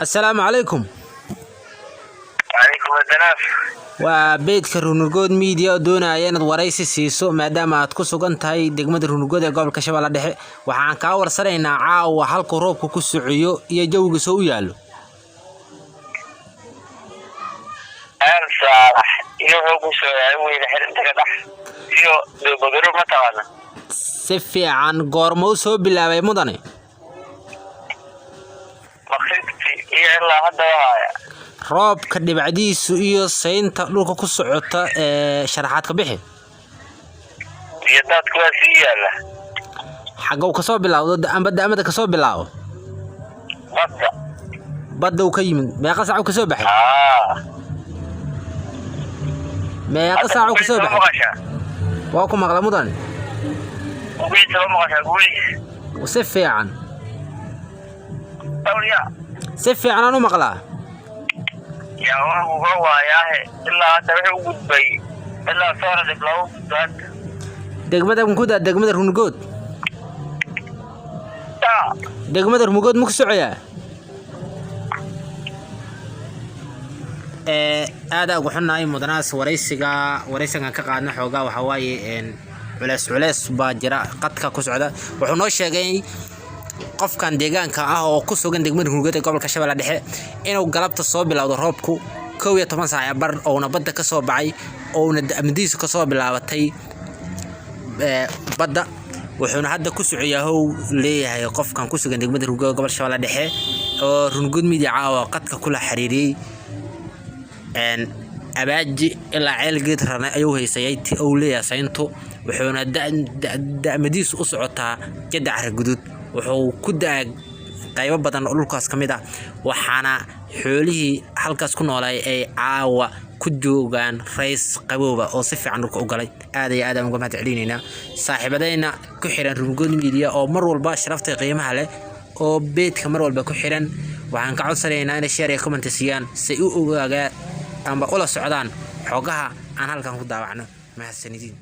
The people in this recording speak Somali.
السلام عليكم. وعليكم السلام. وبيتك رونغود ميديا doonaya inaad waraysi siiso maadaama aad ku sugan tahay degmada Rungod ee gobolka Shabeellaha Dhexe waxaan ka warsanaynaa caawa halka roobku ku socyo iyo jawiga soo yaalo صالح inuu ku soo yahay xirta ka dhax iyo doobagaro ma taqaana si fiican goormo soo bilaabay mudane waqti iyo ilaa hadda waaya roobka dhibcadiisu iyo saynta dhulka ku socota ee sharaxaad ka bixi iyo dadku waa si yaala xagow ka soo bilaawdo amba daamada ka soo bilaawo badda ka yimid meeqa saac ka soo baxay meeqa saac ka soo baxay waa ku maqla mudane si fiican si fiican aanu maqlaa يا هو ياه إلا تبعه وجودي إلا صار دبلو جد دقمة مكودة دقمة رونغود دقمة رونغود مكسوعية هذا وحنا أي مدرسة ورئيسنا كقعدنا حوجا وحواي إن علاس باجرا قد كسعودة وحنا شيء qofkan deegaanka ah oo ku sugan degmada Rungod ee gobolka Shabeellaha Dhexe inuu galabta soo bilowdo roobku 12 saac bar oo nabadda ka soo baxay oo amdiisu ka soo bilaabatay badda wuxuuna hadda ku socoyahay leeyahay qofkan ku sugan degmada Rungod ee gobolka Shabeellaha Dhexe oo Rungod Media caawa qadka kula xiriiriyay abaaji ilaa ceelgeed rana ayuu haysayay oo leeyahay saynto wuxuuna amdiisu u socotaa jadac gudud wuxuu ku daag qaybo badan oo dhulkaas kamid ah waxaana xoolihii halkaas ku noolay ay caawa ku joogan rays qabooba oo si fiican dhulka u galay aad iyo aad aan uga mahad celinayna saaxiibadayna ku xiran Rungod Media oo mar walba sharaftay qiimaha leh oo beedka mar walba ku xiran waxaan ka codsanaynaa in share iyo comment siiyaan si uu ogaaga amba ula socdaan xogaha aan halkan ku daawacno mahadsanidin